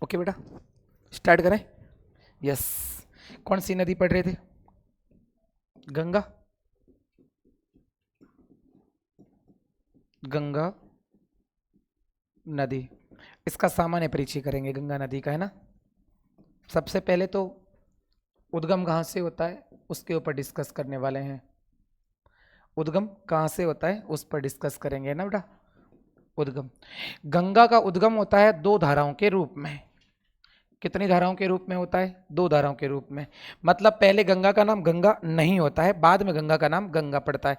Okay बेटा, start करें। Yes, कौन सी नदी पढ़ रहे थे? गंगा, गंगा नदी। इसका सामान्य परिचय करेंगे गंगा नदी का, है ना। सबसे पहले तो उद्गम कहाँ से होता है उसके ऊपर डिस्कस करने वाले हैं। उद्गम कहाँ से होता है उस पर डिस्कस करेंगे ना बेटा। उद्गम, गंगा का उद्गम होता है दो धाराओं के रूप में। कितनी धाराओं के रूप में होता है? दो धाराओं के रूप में। मतलब पहले गंगा का नाम गंगा नहीं होता है, बाद में गंगा का नाम गंगा पड़ता है।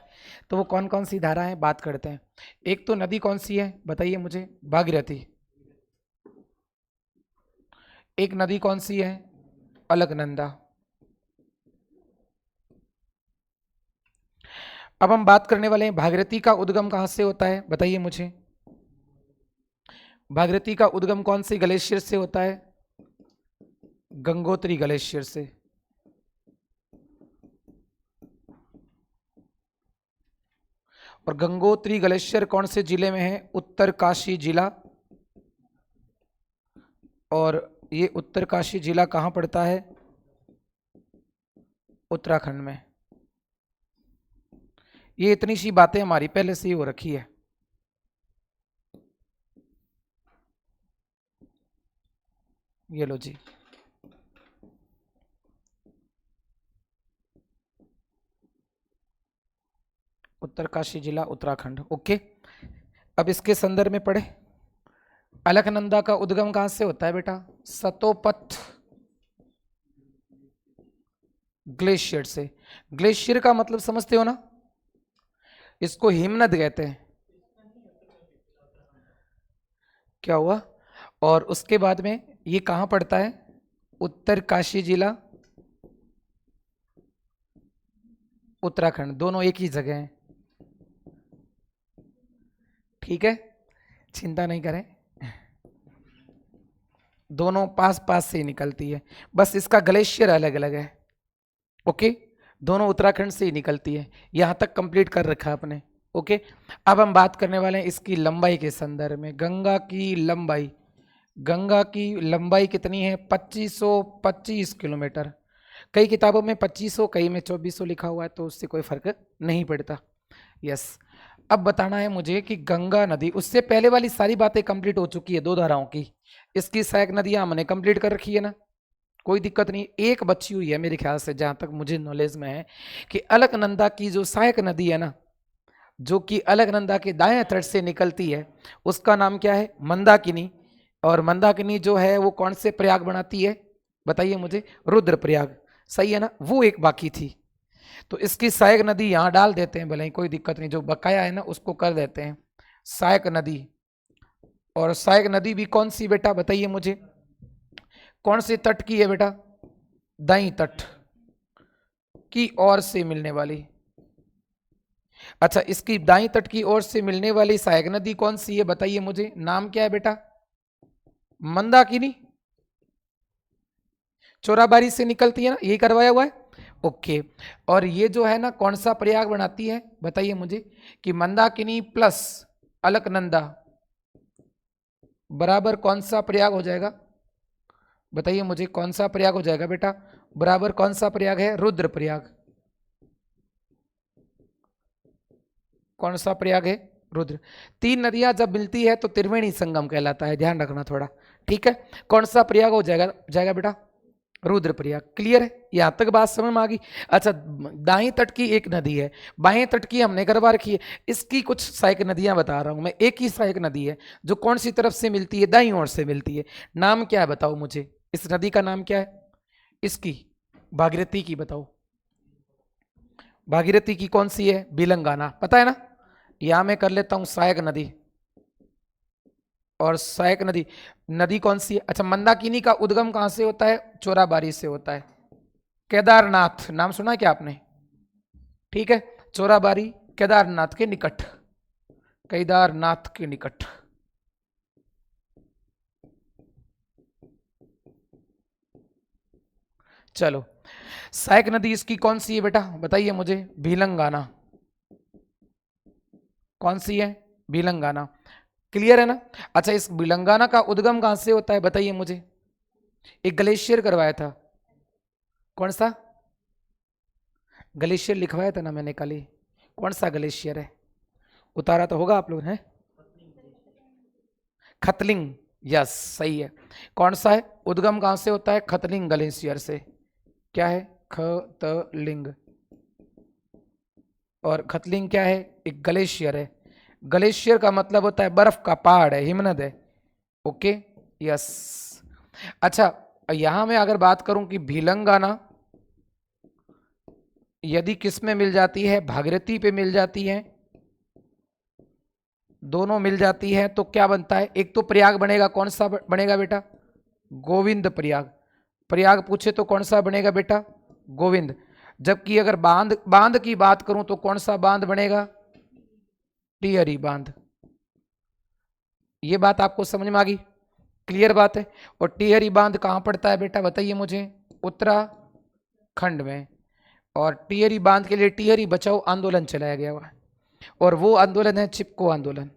तो वो कौन कौन सी धारा है बात करते हैं। एक तो नदी कौन सी है बताइए मुझे? भागीरथी। एक नदी कौन सी है? अलकनंदा। अब हम बात करने वाले हैं भागीरथी का उद्गम कहां से होता है बताइए मुझे। भागीरथी का उद्गम कौन सी ग्लेशियर से होता है? गंगोत्री ग्लेशियर से। और गंगोत्री ग्लेशियर कौन से जिले में है? उत्तरकाशी जिला। और ये उत्तरकाशी जिला कहां पड़ता है? उत्तराखंड में। ये इतनी सी बातें हमारी पहले से ही हो रखी है। ये लो जी, उत्तरकाशी जिला उत्तराखंड। ओके, अब इसके संदर्भ में पढ़े। अलकनंदा का उद्गम कहां से होता है बेटा? सतोपथ ग्लेशियर से। ग्लेशियर का मतलब समझते हो ना, इसको हिमनद कहते हैं। क्या हुआ? और उसके बाद में ये कहां पड़ता है? उत्तरकाशी जिला उत्तराखंड, दोनों एक ही जगह हैं। ठीक है, चिंता नहीं करें, दोनों पास पास से ही निकलती है, बस इसका ग्लेशियर अलग अलग है। ओके, दोनों उत्तराखंड से ही निकलती है। यहां तक कंप्लीट कर रखा है आपने। ओके, अब हम बात करने वाले हैं इसकी लंबाई के संदर्भ में। गंगा की लंबाई, गंगा की लंबाई कितनी है? 2525 किलोमीटर। कई किताबों में 2500, कई में 2400 लिखा हुआ है, तो उससे कोई फर्क नहीं पड़ता। यस, अब बताना है मुझे कि गंगा नदी, उससे पहले वाली सारी बातें कंप्लीट हो चुकी है दो धाराओं की। इसकी सहायक नदियां हमने कंप्लीट कर रखी है ना, कोई दिक्कत नहीं। एक बची हुई है मेरे ख्याल से, जहां तक मुझे नॉलेज में है, कि अलकनंदा की जो सहायक नदी है ना, जो कि अलकनंदा के दाएं तट से निकलती है, उसका नाम क्या है? मंदाकिनी। और मंदाकिनी जो है वो कौन से प्रयाग बनाती है बताइए मुझे? रुद्रप्रयाग। सही है ना, वो एक बाकी थी। तो इसकी सहायक नदी यहां डाल देते हैं, भले ही कोई दिक्कत नहीं, जो बकाया है ना उसको कर देते हैं सहायक नदी। और सहायक नदी भी कौन सी बेटा बताइए मुझे? कौन से तट की है बेटा? दाई तट की ओर से मिलने वाली। अच्छा, इसकी दाई तट की ओर से मिलने वाली सहायक नदी कौन सी है बताइए मुझे? नाम क्या है बेटा? मंदाकिनी। चोराबारी से निकलती है ना, यही करवाया हुआ है। ओके, और ये जो है ना कौन सा प्रयाग बनाती है बताइए मुझे? कि मंदाकिनी प्लस अलकनंदा बराबर कौन सा प्रयाग हो जाएगा बताइए मुझे? कौन सा प्रयाग हो जाएगा बेटा? बराबर कौन सा प्रयाग है? रुद्रप्रयाग। कौन सा प्रयाग है? रुद्र। तीन नदियां जब मिलती है तो त्रिवेणी संगम कहलाता है, ध्यान रखना थोड़ा। ठीक है, कौन सा प्रयाग हो जाएगा जाएगा बेटा? रुद्रप्रयाग। क्लियर है, यहां तक बात समझ में आ गई। अच्छा, दाएं तट की एक नदी है, बाएं तट की हमने करवा रखी है। इसकी कुछ सहायक नदियां बता रहा हूं मैं। एक ही सहायक नदी है जो कौन सी तरफ से मिलती है? दाईं ओर से मिलती है। नाम क्या है बताओ मुझे? इस नदी का नाम क्या है इसकी? भागीरथी की बताओ। भागीरथी की कौन सी है? बिलंगाना, पता है ना। यहां मैं कर लेता हूं सहायक नदी। और सहायक नदी, नदी कौन सी है? अच्छा, मंदाकिनी का उद्गम कहां से होता है? चोराबारी से होता है। केदारनाथ, नाम सुना है क्या आपने? ठीक है, चोराबारी केदारनाथ के निकट, केदारनाथ के निकट। चलो, सहायक नदी इसकी कौन सी है बेटा बताइए मुझे? भीलंगाना। कौन सी है? भीलंगाना। क्लियर है ना? अच्छा, इस बिलंगाना का उद्गम कहां से होता है बताइए मुझे। एक ग्लेशियर करवाया था, कौन सा ग्लेशियर लिखवाया था ना मैंने कल ही, कौन सा ग्लेशियर है, उतारा तो होगा आप लोग हैं। खतलिंग, यस सही है। कौन सा है, उद्गम कहां से होता है, खतलिंग ग्लेशियर से। क्या है, खतलिंग। और खतलिंग क्या है, एक ग्लेशियर है। ग्लेशियर का मतलब होता है बर्फ का पहाड़ है, हिमनद है। Okay, yes. अच्छा, यहां मैं अगर बात करूं कि भिलंगाना यदि किस में मिल जाती है, भागीरथी पे मिल जाती है, दोनों मिल जाती है तो क्या बनता है, एक तो प्रयाग बनेगा, कौन सा बनेगा बेटा, गोविंद प्रयाग। प्रयाग पूछे तो कौन सा बनेगा बेटा, गोविंद। जबकि अगर बांध बांध की बात करूं तो कौन सा बांध बनेगा, टिहरी बांध। ये बात आपको समझ में आ गई, क्लियर बात है। और टिहरी बांध कहां पड़ता है बेटा बताइए मुझे, उत्तराखंड में। और टिहरी बांध के लिए टिहरी बचाओ आंदोलन चलाया गया हुआ है, और वो आंदोलन है चिपको आंदोलन।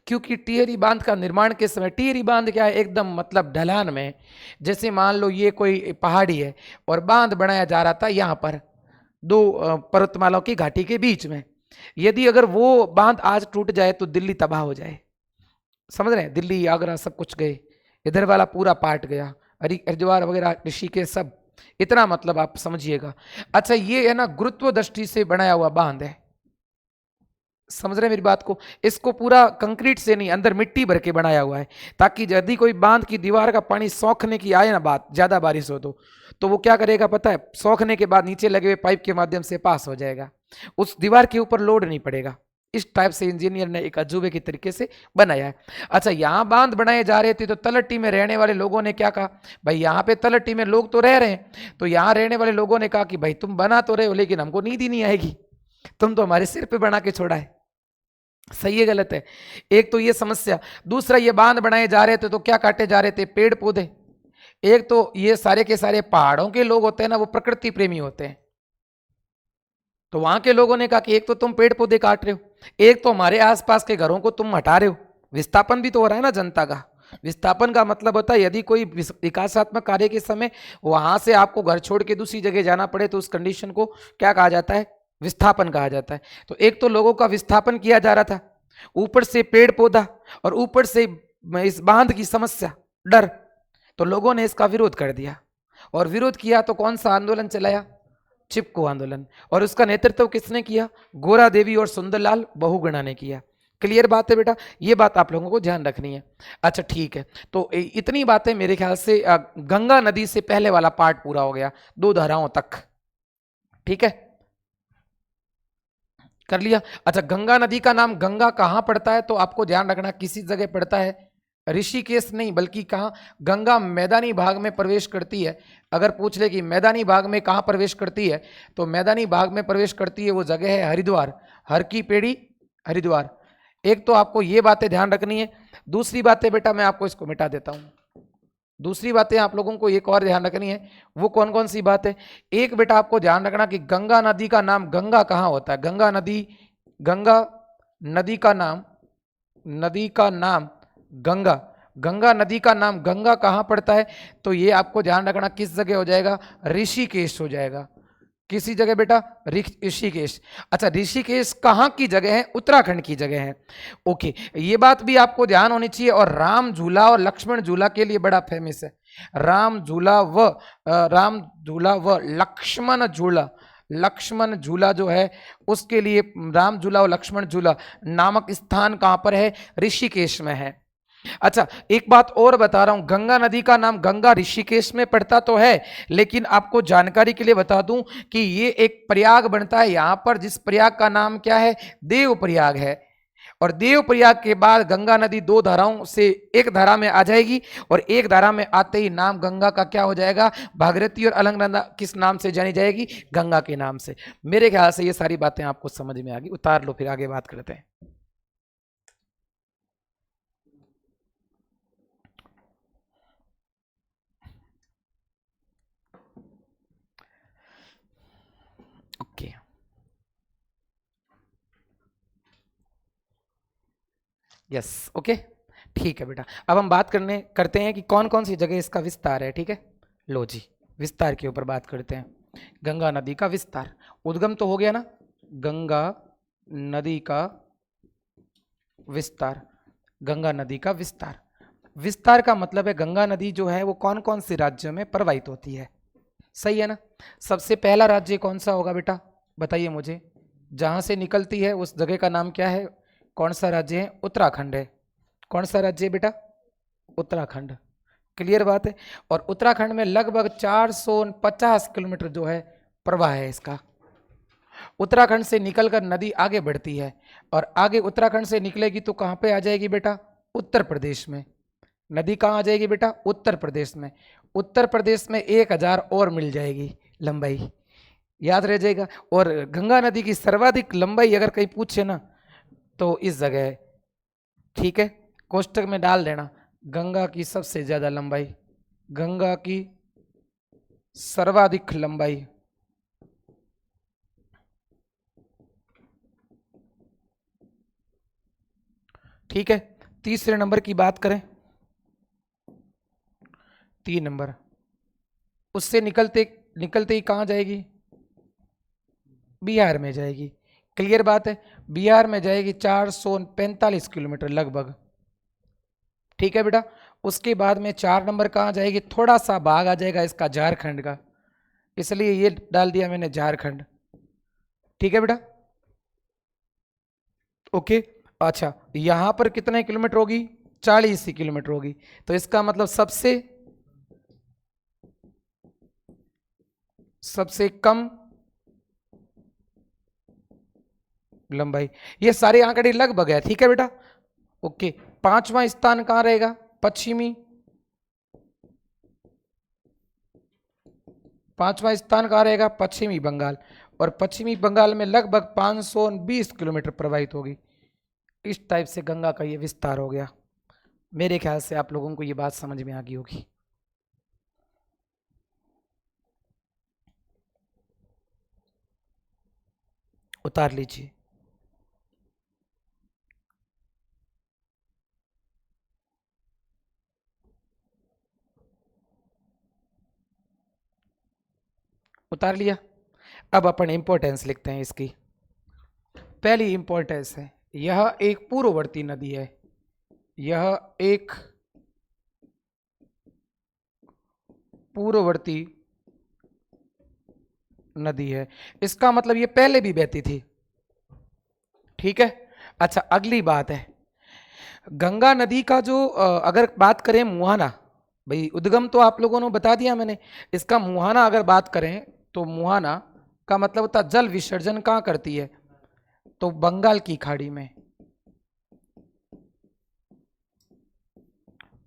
क्योंकि टिहरी बांध का निर्माण के समय, टिहरी बांध क्या है, एकदम मतलब ढलान में, जैसे मान लो ये कोई पहाड़ी है और बांध बनाया जा रहा था यहाँ पर दो पर्वतमालाओं की घाटी के बीच में। यदि अगर वो बांध आज टूट जाए तो दिल्ली तबाह हो जाए, समझ रहे हैं, दिल्ली आगरा सब कुछ गए, इधर वाला पूरा पार्ट गया, हरिद्वार वगैरह ऋषिकेश सब, इतना मतलब आप समझिएगा। अच्छा, ये है ना गुरुत्व दृष्टि से बनाया हुआ बांध है, समझ रहे हैं मेरी बात को। इसको पूरा कंक्रीट से नहीं, अंदर मिट्टी भर के बनाया हुआ है, ताकि यदि कोई बांध की दीवार का पानी सोखने की आए ना बात, ज्यादा बारिश हो तो वो क्या करेगा पता है, सोखने के बाद नीचे लगे हुए पाइप के माध्यम से पास हो जाएगा, उस दीवार के ऊपर लोड नहीं पड़ेगा। इस टाइप से इंजीनियर ने एक अजूबे के तरीके से बनाया है। अच्छा, यहां बांध बनाए जा रहे थे तो तलहटी में रहने वाले लोगों ने क्या कहा, भाई यहाँ पे तलहटी में लोग तो रह रहे हैं, तो यहाँ रहने वाले लोगों ने कहा कि भाई तुम बना तो रहे हो लेकिन हमको नींद ही नहीं आएगी, तुम तो हमारे सिर पे बना के छोड़ा है। सही है गलत है, एक तो ये समस्या। दूसरा, ये बांध बनाए जा रहे थे तो क्या काटे जा रहे थे, पेड़ पौधे। एक तो ये सारे के सारे पहाड़ों के लोग होते हैं ना, वो प्रकृति प्रेमी होते हैं, तो वहां के लोगों ने कहा कि एक तो तुम पेड़ पौधे काट रहे हो, एक तो हमारे आसपास के घरों को तुम हटा रहे हो। विस्थापन भी तो हो रहा है ना जनता का। विस्थापन का मतलब होता है यदि कोई विकासात्मक कार्य के समय वहां से आपको घर छोड़ के दूसरी जगह जाना पड़े तो उस कंडीशन को क्या कहा जाता है, विस्थापन कहा जाता है। तो एक तो लोगों का विस्थापन किया जा रहा था, ऊपर से पेड़ पौधा, और ऊपर से इस बांध की समस्या, डर, तो लोगों ने इसका विरोध कर दिया। और विरोध किया तो कौन सा आंदोलन चलाया, चिपको आंदोलन। और उसका नेतृत्व किसने किया, गोरा देवी और सुंदरलाल बहुगुणा ने किया। क्लियर बात है बेटा, ये बात आप लोगों को ध्यान रखनी है। अच्छा ठीक है, तो इतनी बातें मेरे ख्याल से गंगा नदी से पहले वाला पार्ट पूरा हो गया, दो धाराओं तक, ठीक है, कर लिया। अच्छा, गंगा नदी का नाम गंगा कहां पड़ता है, तो आपको ध्यान रखना किसी जगह पड़ता है, ऋषिकेश नहीं बल्कि कहां, गंगा मैदानी भाग में प्रवेश करती है। अगर पूछ ले कि मैदानी भाग में कहां प्रवेश करती है, तो मैदानी भाग में प्रवेश करती है वो जगह है हरिद्वार, हर की पेड़ी हरिद्वार। एक तो आपको ये बातें ध्यान रखनी है। दूसरी बातें बेटा मैं आपको इसको मिटा देता हूं, दूसरी बातें आप लोगों को एक और ध्यान रखनी है। वो कौन कौन सी बात है, एक बेटा आपको ध्यान रखना कि गंगा नदी का नाम गंगा कहां होता है, गंगा नदी, गंगा नदी का नाम, नदी का नाम गंगा, गंगा नदी का नाम गंगा कहां पड़ता है, तो ये आपको ध्यान रखना किस जगह हो जाएगा, ऋषिकेश हो जाएगा। किसी जगह बेटा, ऋषिकेश। अच्छा, ऋषिकेश कहाँ की जगह है, उत्तराखंड की जगह है। ओके, ये बात भी आपको ध्यान होनी चाहिए। और राम झूला और लक्ष्मण झूला के लिए बड़ा फेमस है, राम झूला व लक्ष्मण झूला, लक्ष्मण झूला जो है उसके लिए राम झूला और लक्ष्मण झूला नामक स्थान कहां पर है, ऋषिकेश में है। अच्छा, एक बात और बता रहा हूं, गंगा नदी का नाम गंगा ऋषिकेश में पड़ता तो है, लेकिन आपको जानकारी के लिए बता दूं कि ये एक प्रयाग बनता है यहां पर, जिस प्रयाग का नाम क्या है, देव प्रयाग है। और देव प्रयाग के बाद गंगा नदी दो धाराओं से एक धारा में आ जाएगी, और एक धारा में आते ही नाम गंगा का क्या हो जाएगा, भागीरथी, और अलकनंदा किस नाम से जानी जाएगी, गंगा के नाम से। मेरे ख्याल से ये सारी बातें आपको समझ में आ गई, उतार लो फिर आगे बात करते हैं। Okay, yes, okay. ठीक है बेटा, अब हम बात करते हैं कि कौन कौन सी जगह इसका विस्तार है। ठीक है, लो जी, विस्तार के ऊपर बात करते हैं। गंगा नदी का विस्तार, उद्गम तो हो गया ना, गंगा नदी का विस्तार। गंगा नदी का विस्तार, विस्तार का मतलब है गंगा नदी जो है वो कौन कौन से राज्यों में प्रवाहित होती है। सही है ना। सबसे पहला राज्य कौन सा होगा बेटा, बताइए मुझे, जहां से निकलती है उस जगह का नाम क्या है, कौन सा राज्य है, उत्तराखंड है। कौन सा राज्य है बेटा, उत्तराखंड। क्लियर बात है। और उत्तराखंड में लगभग 450 किलोमीटर जो है प्रवाह है इसका। उत्तराखंड से निकलकर नदी आगे बढ़ती है और आगे उत्तराखंड से निकलेगी तो कहां पे आ जाएगी बेटा, उत्तर प्रदेश में। नदी कहां आ जाएगी बेटा, उत्तर प्रदेश में। उत्तर प्रदेश में 1000 और मिल जाएगी लंबाई, याद रह जाएगा। और गंगा नदी की सर्वाधिक लंबाई अगर कहीं पूछे ना तो इस जगह है। ठीक है, कोष्टक में डाल देना, गंगा की सबसे ज्यादा लंबाई, गंगा की सर्वाधिक लंबाई। ठीक है, तीसरे नंबर की बात करें, 3 नंबर, उससे निकलते निकलते ही कहां जाएगी, बिहार में जाएगी। क्लियर बात है, बिहार में जाएगी 445 किलोमीटर लगभग। ठीक है बेटा, उसके बाद में 4 नंबर कहां जाएगी, थोड़ा सा भाग आ जाएगा इसका झारखंड का, इसलिए ये डाल दिया मैंने झारखंड। ठीक है बेटा, ओके। अच्छा, यहां पर कितने किलोमीटर होगी, 40 किलोमीटर होगी। तो इसका मतलब सबसे सबसे कम लंबाई, ये सारे आंकड़े लगभग है। ठीक है बेटा, ओके। 5वां स्थान कहां रहेगा, पश्चिमी, 5वां स्थान कहां रहेगा, पश्चिमी बंगाल। और पश्चिमी बंगाल में लगभग 520 किलोमीटर प्रवाहित होगी। इस टाइप से गंगा का ये विस्तार हो गया। मेरे ख्याल से आप लोगों को ये बात समझ में आ गई होगी। उतार लीजिए। उतार लिया। अब अपन इंपॉर्टेंस लिखते हैं इसकी। पहली इंपॉर्टेंस है, यह एक पूर्ववर्ती नदी है, यह एक पूर्ववर्ती नदी है। इसका मतलब ये पहले भी बहती थी। ठीक है। अच्छा, अगली बात है, गंगा नदी का जो अगर बात करें मुहाना, भाई उद्गम तो आप लोगों ने बता दिया मैंने, इसका मुहाना अगर बात करें तो मुहाना का मतलब होता है जल विसर्जन कहाँ करती है, तो बंगाल की खाड़ी में।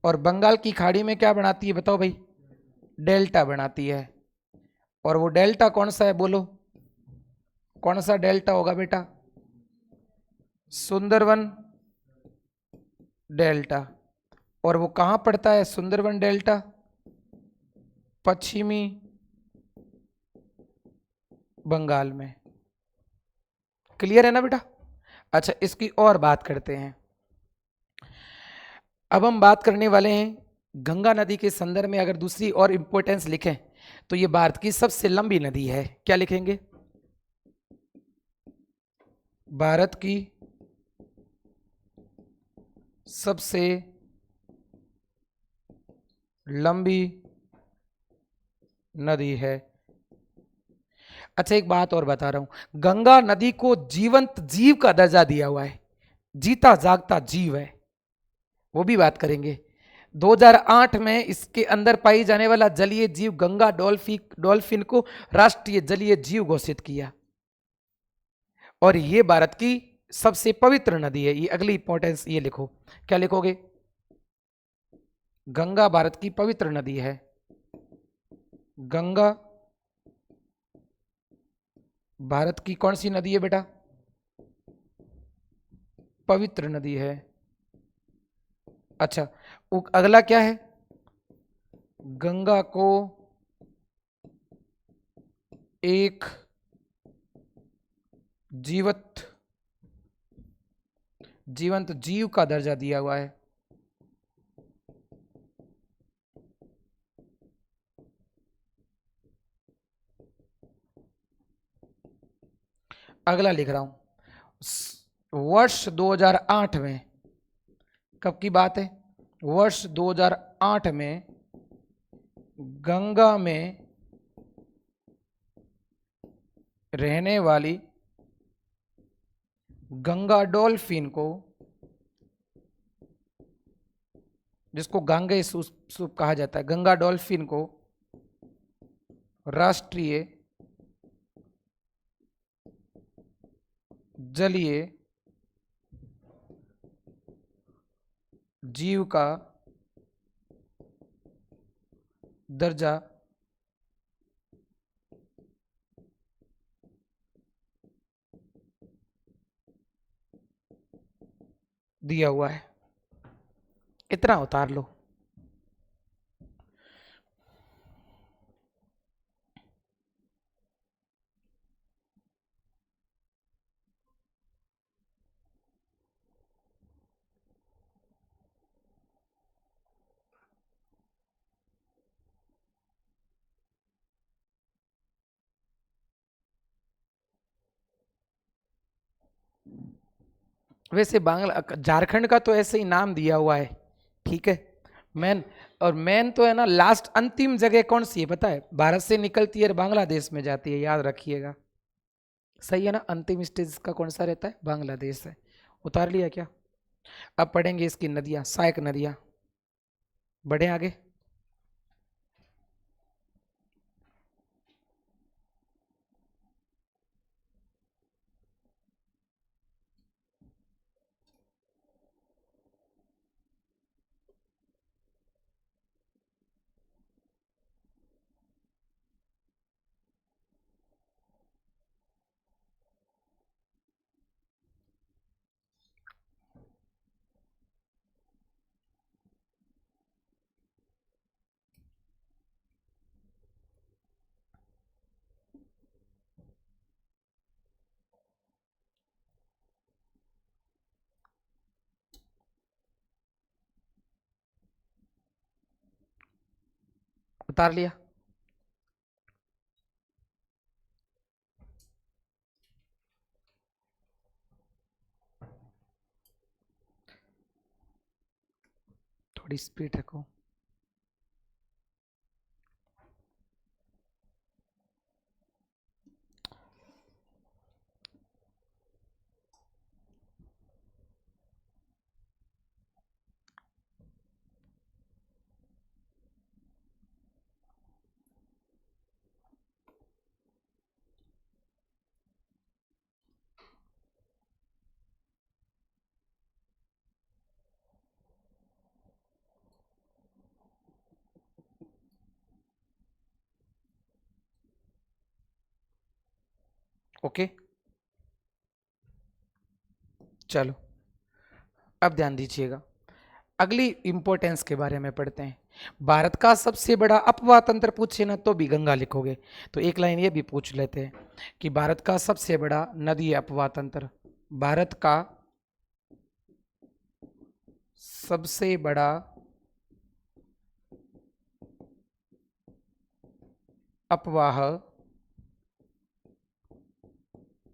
और बंगाल की खाड़ी में क्या बनाती है बताओ भाई, डेल्टा बनाती है। और वो डेल्टा कौन सा है बोलो, कौन सा डेल्टा होगा बेटा, सुंदरवन डेल्टा। और वो कहां पड़ता है सुंदरवन डेल्टा, पश्चिमी बंगाल में। क्लियर है ना बेटा। अच्छा, इसकी और बात करते हैं। अब हम बात करने वाले हैं गंगा नदी के संदर्भ में अगर दूसरी और इंपॉर्टेंस लिखें तो ये भारत की सबसे लंबी नदी है। क्या लिखेंगे, भारत की सबसे लंबी नदी है। अच्छा, एक बात और बता रहा हूं, गंगा नदी को जीवंत जीव का दर्जा दिया हुआ है, जीता जागता जीव है, वो भी बात करेंगे। 2008 में इसके अंदर पाई जाने वाला जलीय जीव गंगा डॉल्फिन को राष्ट्रीय जलीय जीव घोषित किया। और ये भारत की सबसे पवित्र नदी है। ये अगली इंपॉर्टेंस ये लिखो, क्या लिखोगे, गंगा भारत की पवित्र नदी है, गंगा भारत की कौन सी नदी है बेटा, पवित्र नदी है। अच्छा, अगला क्या है, गंगा को एक जीवंत जीव का दर्जा दिया हुआ है। अगला लिख रहा हूं, वर्ष 2008 में, कब की बात है, वर्ष 2008 में गंगा में रहने वाली गंगा डॉल्फिन को, जिसको गांगे सूप कहा जाता है, गंगा डॉल्फिन को राष्ट्रीय जलीय जीव का दर्जा दिया हुआ है। इतना उतार लो। वैसे बांग्ला झारखंड का तो ऐसे ही नाम दिया हुआ है, ठीक है। मेन, और मेन तो है ना, लास्ट अंतिम जगह कौन सी है पता है, भारत से निकलती है और बांग्लादेश में जाती है, याद रखिएगा। सही है ना, अंतिम स्टेज का कौन सा रहता है, बांग्लादेश है। उतार लिया क्या। अब पढ़ेंगे इसकी नदियां, सहायक नदियां। बढ़े आगे। उतार लिया। थोड़ी स्पीड रखो। ओके, चलो अब ध्यान दीजिएगा, अगली इंपॉर्टेंस के बारे में पढ़ते हैं। भारत का सबसे बड़ा अपवाह तंत्र पूछे ना तो भी गंगा लिखोगे, तो एक लाइन ये भी पूछ लेते हैं कि भारत का सबसे बड़ा नदी अपवाह तंत्र, भारत का सबसे बड़ा अपवाह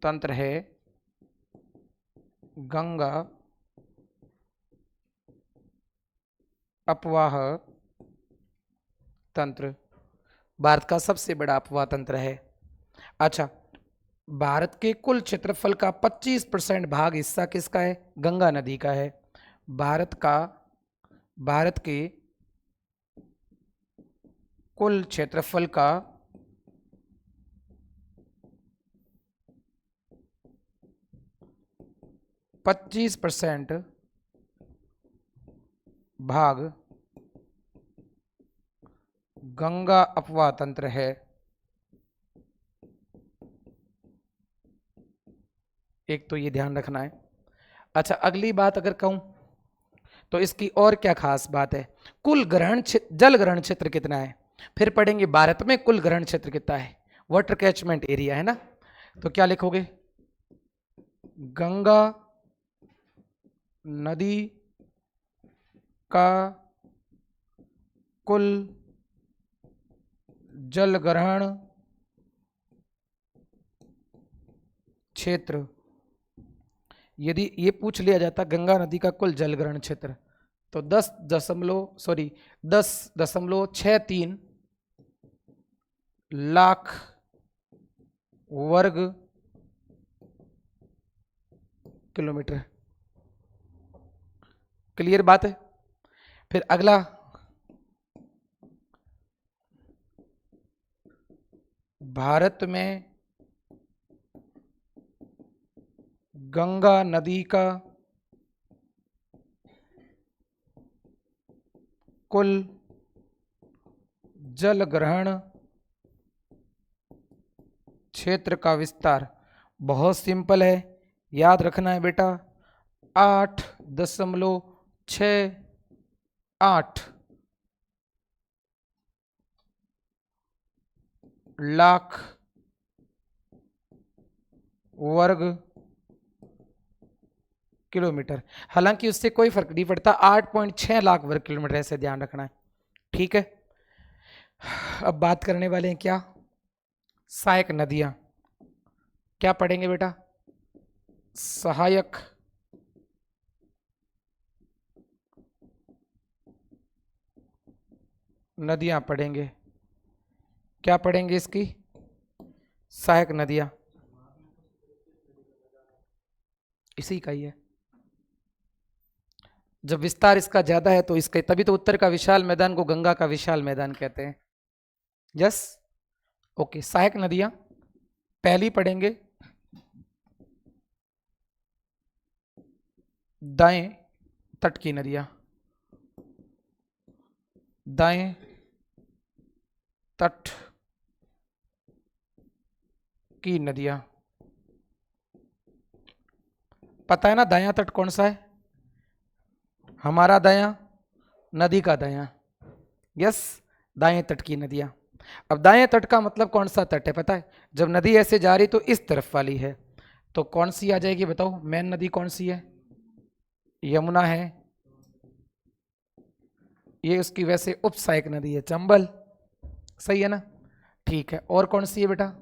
तंत्र है गंगा अपवाह तंत्र। भारत का सबसे बड़ा अपवाह तंत्र है। अच्छा, भारत के कुल क्षेत्रफल का 25% भाग हिस्सा किसका है, गंगा नदी का है। भारत के कुल क्षेत्रफल का 25% भाग गंगा अपवाह तंत्र है। एक तो ये ध्यान रखना है। अच्छा, अगली बात अगर कहूं तो इसकी और क्या खास बात है, कुल ग्रहण जल ग्रहण क्षेत्र कितना है। फिर पढ़ेंगे भारत में कुल ग्रहण क्षेत्र कितना है, वाटर कैचमेंट एरिया है ना, तो क्या लिखोगे, गंगा नदी का कुल जल ग्रहण क्षेत्र, यदि ये पूछ लिया जाता गंगा नदी का कुल जल ग्रहण क्षेत्र, तो 10.63 लाख वर्ग किलोमीटर। क्लियर बात है। फिर अगला, भारत में गंगा नदी का कुल जल ग्रहण क्षेत्र का विस्तार, बहुत सिंपल है, याद रखना है बेटा, 8.68 लाख वर्ग किलोमीटर। हालांकि उससे कोई फर्क नहीं पड़ता, 8.6 लाख वर्ग किलोमीटर, ऐसे ध्यान रखना है, ठीक है। अब बात करने वाले हैं क्या, सहायक नदियां। क्या पढ़ेंगे बेटा, सहायक नदियां पढ़ेंगे। क्या पढ़ेंगे इसकी, सहायक नदियां, इसी का ही है। जब विस्तार इसका ज्यादा है तो इसके, तभी तो उत्तर का विशाल मैदान को गंगा का विशाल मैदान कहते हैं। Yes, okay. सहायक नदियां पहली पढ़ेंगे, दाएं तट की नदियां, दाएं तट की नदियां। पता है ना दायां तट कौन सा है, हमारा दायां, नदी का दायां। यस, दाएं तट की नदियां। अब दाएं तट का मतलब कौन सा तट है पता है, जब नदी ऐसे जा रही तो इस तरफ वाली है, तो कौन सी आ जाएगी बताओ, मेन नदी कौन सी है, यमुना है, ये उसकी वैसे उप सहायक नदी है चंबल, सही है ना, ठीक है। और कौन सी है बेटा,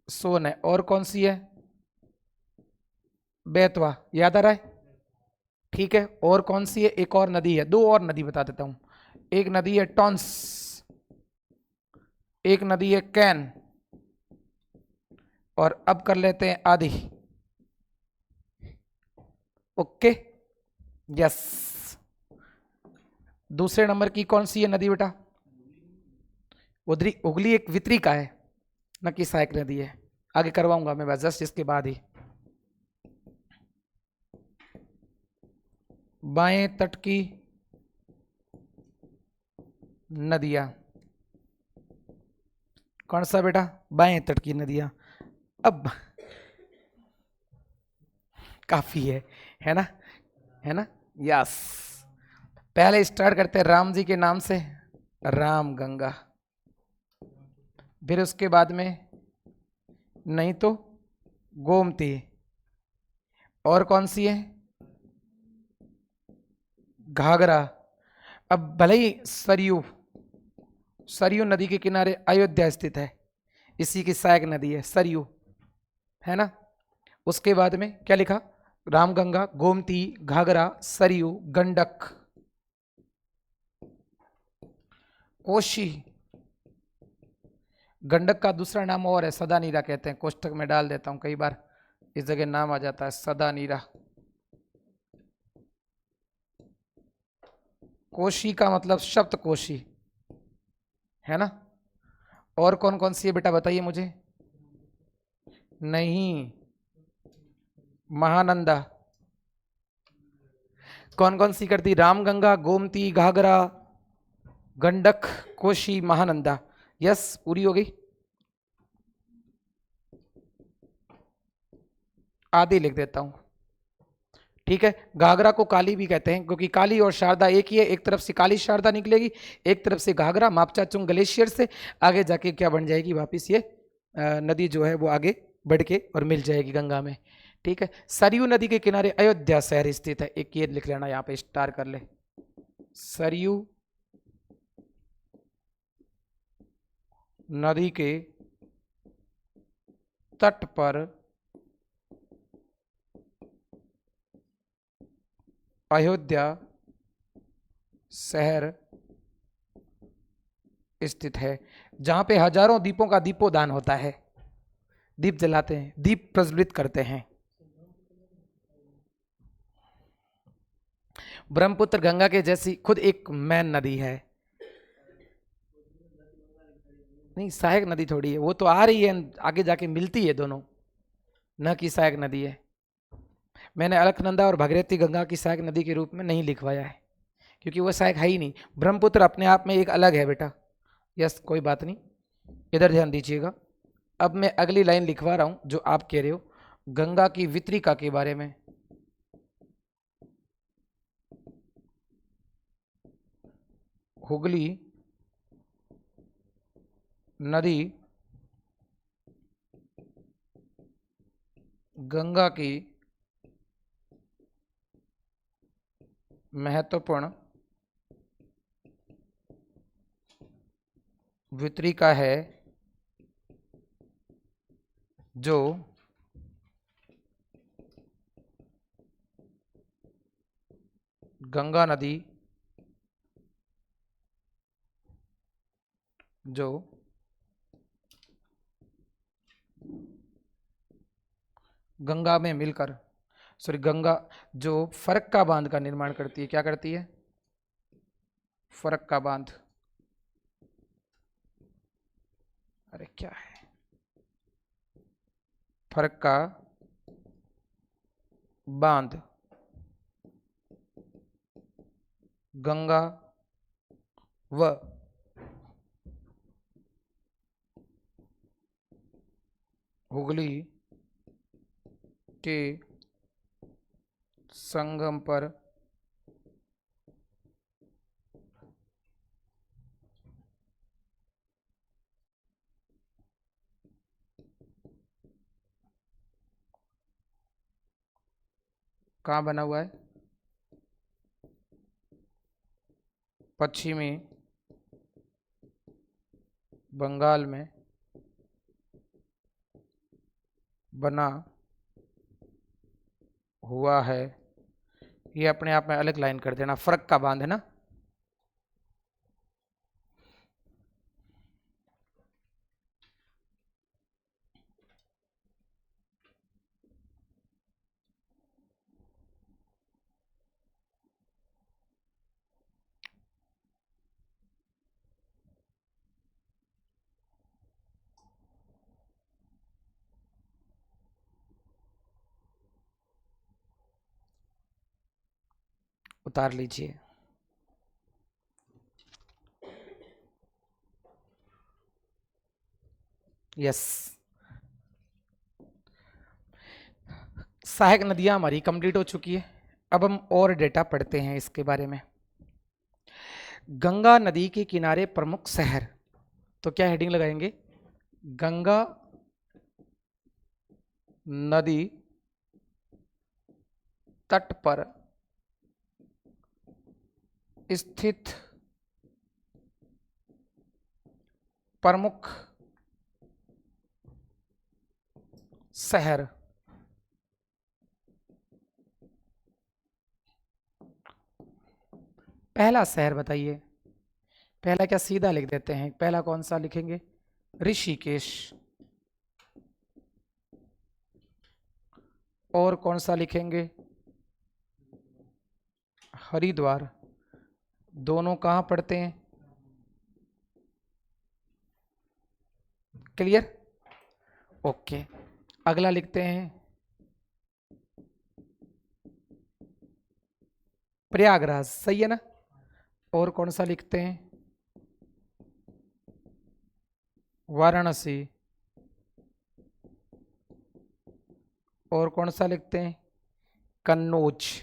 सोन है। और कौन सी है, बेतवा, याद आ रहा है, ठीक है। और कौन सी है, एक और नदी है, दो और नदी बता देता हूं, एक नदी है टॉन्स, एक नदी है कैन, और अब कर लेते हैं आदि। Okay, yes. दूसरे नंबर की कौन सी है नदी बेटा, उधरी उगली एक वितरी का है, न कि सहायक नदी है, आगे करवाऊंगा मैं बस जस्ट इसके बाद ही। बाएं तट की नदियां, कौन सा बेटा, बाएं तट की नदियां। अब काफी है ना, है ना, यस। पहले स्टार्ट करते हैं राम जी के नाम से, राम गंगा, फिर उसके बाद में नहीं तो गोमती, और कौन सी है, घाघरा। अब भले ही सरयू, सरयू नदी के किनारे अयोध्या स्थित है, इसी की सहायक नदी है सरयू, है ना। उसके बाद में क्या लिखा, रामगंगा, गोमती, घाघरा, सरयू, गंडक, कोशी। गंडक का दूसरा नाम और है, सदा नीरा कहते हैं, कोष्टक में डाल देता हूं, कई बार इस जगह नाम आ जाता है सदा नीरा। कोशी का मतलब शब्द कोशी, है ना। और कौन कौन सी है बेटा बताइए मुझे, नहीं, महानंदा। कौन कौन सी करती, रामगंगा, गोमती, घाघरा, गंडक, कोशी, महानंदा। यस, पूरी हो गई, आदि लिख देता हूं, ठीक है। घाघरा को काली भी कहते हैं, क्योंकि काली और शारदा एक ही है, एक तरफ से काली शारदा निकलेगी, एक तरफ से घाघरा, मापचाचुंग ग्लेशियर से आगे जाके क्या बन जाएगी, वापिस ये नदी जो है वो आगे बढ़ के और मिल जाएगी गंगा में, ठीक है। सरयू नदी के किनारे अयोध्या शहर स्थित है, एक ये लिख लेना, यहाँ पे स्टार कर ले, सरयू नदी के तट पर अयोध्या शहर स्थित है, जहां पे हजारों दीपों का दीपोदान होता है, दीप जलाते हैं, दीप प्रज्वलित करते हैं। ब्रह्मपुत्र गंगा के जैसी खुद एक मैन नदी है। नहीं, सहायक नदी थोड़ी है, वो तो आ रही है, आगे जाके मिलती है दोनों, न कि सहायक नदी है। मैंने अलकनंदा और भगीरथी गंगा की सहायक नदी के रूप में नहीं लिखवाया है, क्योंकि वो सहायक है ही नहीं। ब्रह्मपुत्र अपने आप में एक अलग है बेटा। यस, कोई बात नहीं, इधर ध्यान दीजिएगा। अब मैं अगली लाइन लिखवा रहा हूं जो आप कह रहे हो, गंगा की वितरिका के बारे में। हुगली नदी गंगा की महत्वपूर्ण वितरिका है, जो गंगा नदी जो गंगा में मिलकर, सॉरी, गंगा जो फरक्का बांध का निर्माण करती है। क्या करती है? फरक्का बांध। अरे क्या है? फरक्का बांध गंगा व हुगली के संगम पर कहाँ बना हुआ है? पश्चिमी बंगाल में बना हुआ है। ये अपने आप में अलग लाइन कर देना, फरक्का बांध है ना। उतार लीजिए। यस, सहायक नदियां हमारी कंप्लीट हो चुकी है। अब हम और डेटा पढ़ते हैं इसके बारे में। गंगा नदी के किनारे प्रमुख शहर, तो क्या हेडिंग लगाएंगे? गंगा नदी तट पर स्थित प्रमुख शहर। पहला शहर बताइए। पहला क्या सीधा लिख देते हैं? पहला कौन सा लिखेंगे? ऋषिकेश। और कौन सा लिखेंगे? हरिद्वार। दोनों कहां पड़ते हैं? क्लियर? ओके, अगला लिखते हैं प्रयागराज। सही है ना? और कौन सा लिखते हैं? वाराणसी। और कौन सा लिखते हैं? कन्नौज।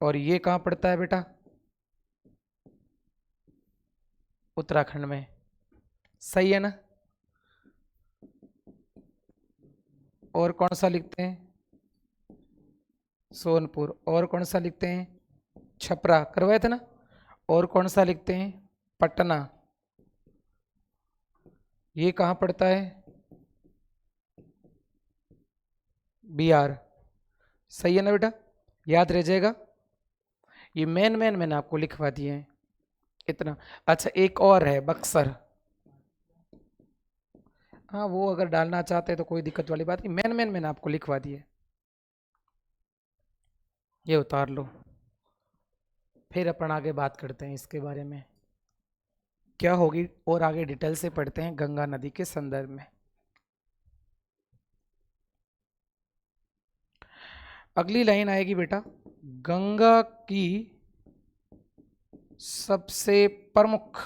और ये कहां पड़ता है बेटा? उत्तराखंड में। सही है ना? और कौन सा लिखते हैं? सोनपुर। और कौन सा लिखते हैं? छपरा। करवाए थे ना? और कौन सा लिखते हैं? पटना। ये कहां पड़ता है? बिहार। सही है ना बेटा, याद रह जाएगा। ये मेन मैंने आपको लिखवा दिए हैं इतना। अच्छा एक और है बक्सर। हाँ वो अगर डालना चाहते हैं तो कोई दिक्कत वाली बात नहीं, मेन मैंने आपको लिखवा दिए, ये उतार लो। फिर अपन आगे बात करते हैं इसके बारे में क्या होगी, और आगे डिटेल से पढ़ते हैं गंगा नदी के संदर्भ में। अगली लाइन आएगी बेटा, गंगा की सबसे प्रमुख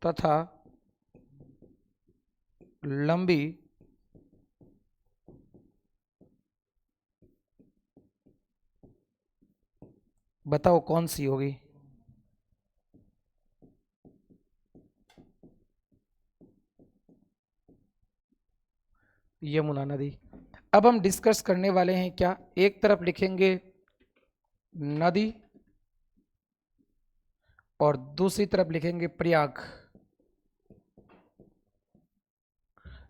तथा लंबी बताओ कौन सी होगी। यमुना नदी। अब हम डिस्कस करने वाले हैं क्या, एक तरफ लिखेंगे नदी और दूसरी तरफ लिखेंगे प्रयाग।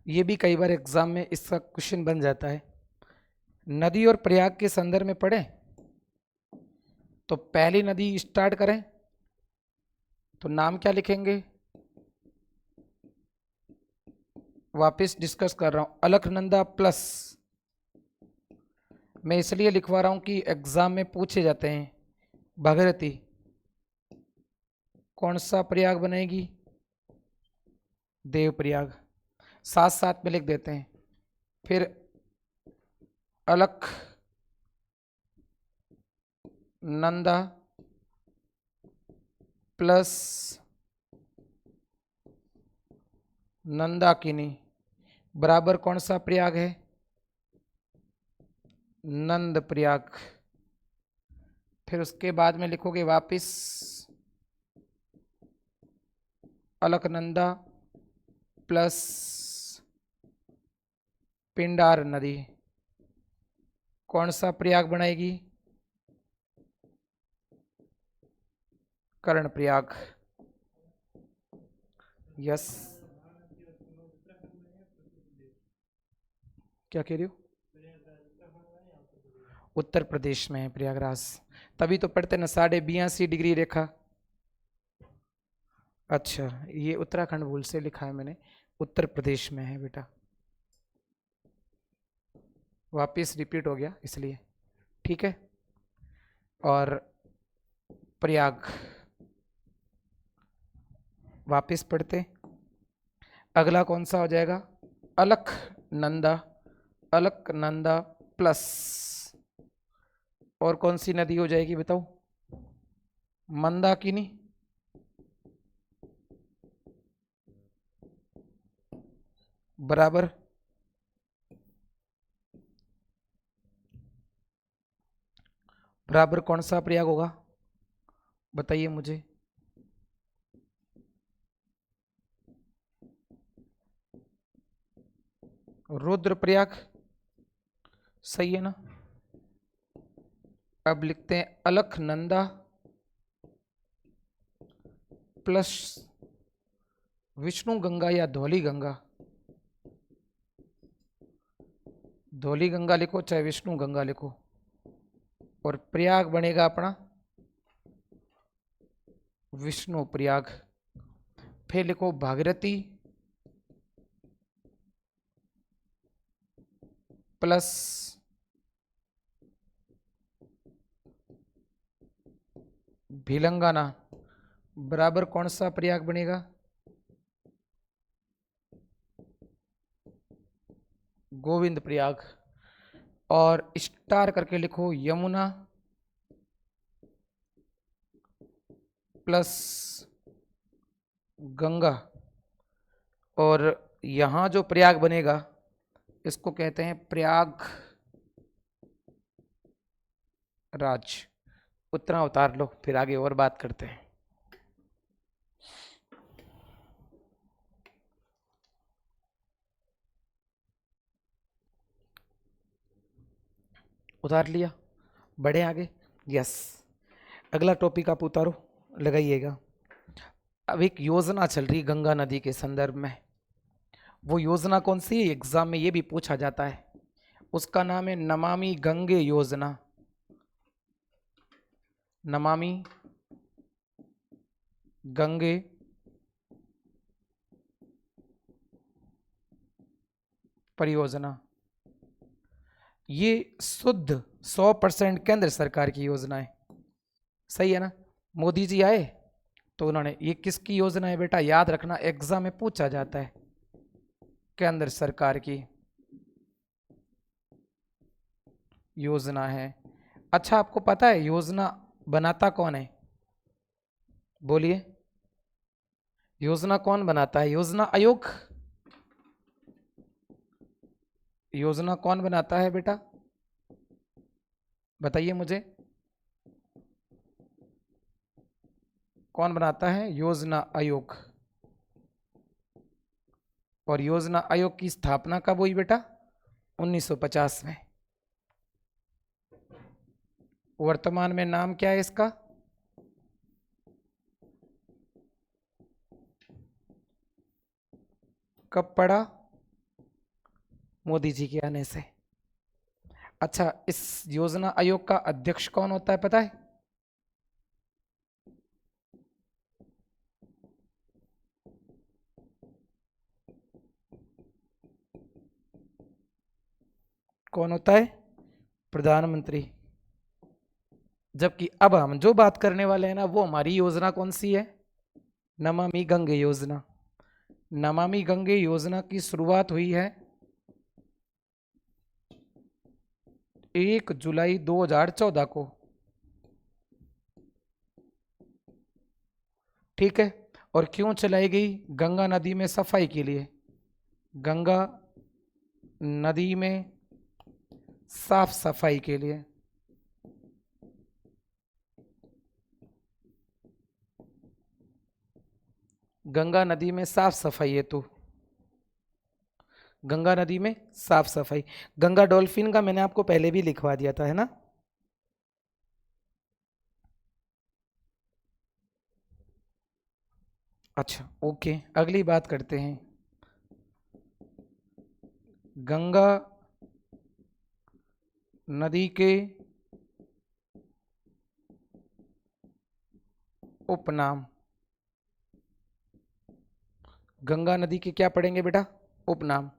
ये भी कई बार एग्जाम में इसका क्वेश्चन बन जाता है। नदी और प्रयाग के संदर्भ में पढ़ें तो पहली नदी स्टार्ट करें तो नाम क्या लिखेंगे, वापस डिस्कस कर रहा हूं, अलकनंदा प्लस। मैं इसलिए लिखवा रहा हूं कि एग्जाम में पूछे जाते हैं भागीरथी कौन सा प्रयाग बनेगी, देवप्रयाग, साथ साथ में लिख देते हैं। फिर अलख नंदा प्लस नंदाकिनी बराबर कौन सा प्रयाग है, नंद प्रयाग। फिर उसके बाद में लिखोगे वापिस अलकनंदा प्लस पिंडार नदी कौन सा प्रयाग बनाएगी, कर्ण प्रयाग। यस, क्या कह रही हो, उत्तर प्रदेश में है प्रयागराज, तभी तो पढ़ते ना 82.5 डिग्री रेखा। अच्छा ये उत्तराखंड भूल से लिखा है मैंने, उत्तर प्रदेश में है बेटा, वापिस रिपीट हो गया इसलिए, ठीक है। और प्रयाग वापिस पढ़ते, अगला कौन सा हो जाएगा, अलकनंदा, अलकनंदा प्लस और कौन सी नदी हो जाएगी बताओ, मंदाकिनी, बराबर बराबर कौन सा प्रयाग होगा बताइए मुझे, रुद्रप्रयाग। सही है ना। अब लिखते हैं अलकनंदा प्लस विष्णु गंगा या धौली गंगा, धौली गंगा लिखो चाहे विष्णु गंगा लिखो, और प्रयाग बनेगा अपना विष्णु प्रयाग। फिर लिखो भागीरथी प्लस भिलंगाना बराबर कौन सा प्रयाग बनेगा, गोविंद प्रयाग। और स्टार करके लिखो यमुना प्लस गंगा, और यहां जो प्रयाग बनेगा इसको कहते हैं प्रयाग राज। उतना उतार लो फिर आगे और बात करते हैं। उतार लिया, बढ़े आगे। यस, अगला टॉपिक आप उतारो, लगाइएगा। अब एक योजना चल रही गंगा नदी के संदर्भ में, वो योजना कौन सी है, एग्जाम में ये भी पूछा जाता है। उसका नाम है नमामि गंगे योजना। नमामि गंगे परियोजना। ये शुद्ध 100% केंद्र सरकार की योजना है। सही है ना। मोदी जी आए तो उन्होंने, ये किसकी योजना है बेटा, याद रखना, एग्जाम में पूछा जाता है। केंद्र सरकार की योजना है। अच्छा, आपको पता है योजना बनाता कौन है? बोलिए, योजना कौन बनाता है? योजना आयोग। योजना कौन बनाता है बेटा, बताइए मुझे, कौन बनाता है? योजना आयोग। और योजना आयोग की स्थापना कब हुई बेटा? 1950 में। वर्तमान में नाम क्या है इसका? कब पड़ा? मोदी जी के आने से। अच्छा, इस योजना आयोग का अध्यक्ष कौन होता है पता है? कौन होता है? प्रधानमंत्री। जबकि अब हम जो बात करने वाले हैं ना, वो हमारी योजना कौन सी है? नमामि गंगे योजना। नमामि गंगे योजना की शुरुआत हुई है 1 जुलाई 2014 को। ठीक है। और क्यों चलाई गई? गंगा नदी में सफाई के लिए। गंगा नदी में साफ सफाई के लिए। गंगा नदी में साफ सफाई हेतु। गंगा नदी में साफ सफाई। गंगा डॉल्फिन का मैंने आपको पहले भी लिखवा दिया था, है ना। अच्छा ओके, अगली बात करते हैं। गंगा नदी के उपनाम। गंगा नदी के क्या पढ़ेंगे बेटा? उपनाम।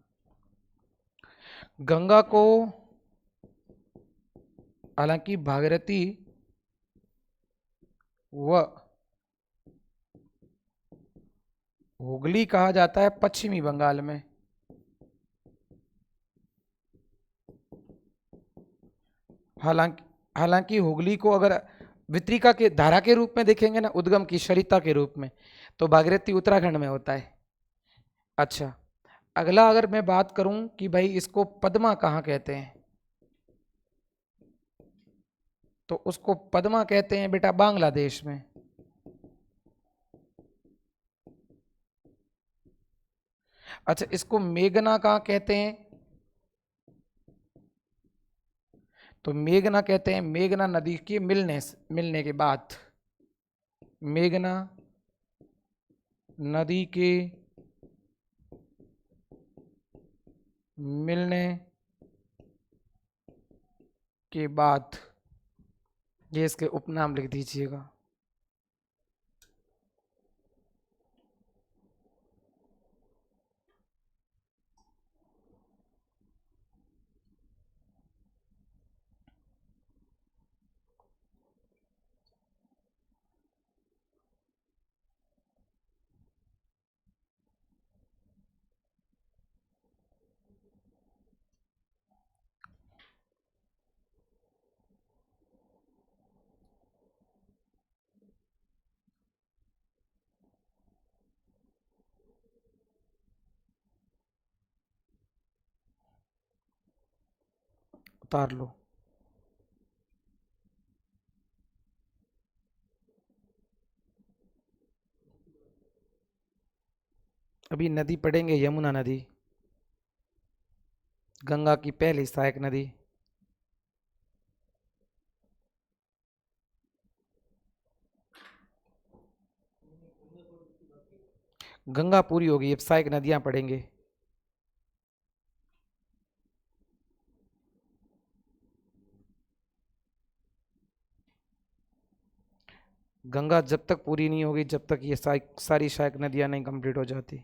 गंगा को हालांकि भागीरथी व हुगली कहा जाता है पश्चिमी बंगाल में। हालांकि हालांकि हुगली को अगर वितरिका के धारा के रूप में देखेंगे ना, उद्गम की सरिता के रूप में, तो भागीरथी उत्तराखंड में होता है। अच्छा, अगला अगर मैं बात करूं कि भाई इसको पद्मा कहाँ कहते हैं, तो उसको पद्मा कहते हैं बेटा बांग्लादेश में। अच्छा, इसको मेघना कहाँ कहते हैं? तो मेघना कहते हैं मेघना नदी के मिलने के बाद। मेघना नदी के मिलने के बाद, ये इसके उपनाम लिख दीजिएगा। उतार लो। अभी नदी पढ़ेंगे यमुना नदी, गंगा की पहली सहायक नदी। गंगा पूरी होगी, अब सहायक नदियां पढ़ेंगे। गंगा जब तक पूरी नहीं होगी, जब तक ये सारी सहायक नदियां नहीं कंप्लीट हो जाती।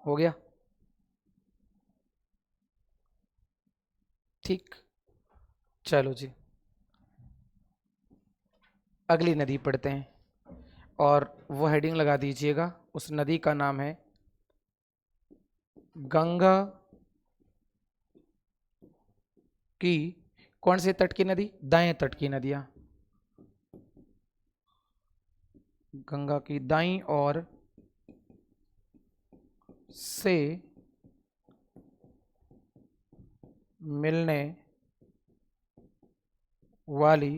हो गया? ठीक, चलो जी अगली नदी पढ़ते हैं, और वो हेडिंग लगा दीजिएगा, उस नदी का नाम है गंगा की कौन से तट की नदी? दाएं तट की नदियां। गंगा की दाईं ओर से मिलने वाली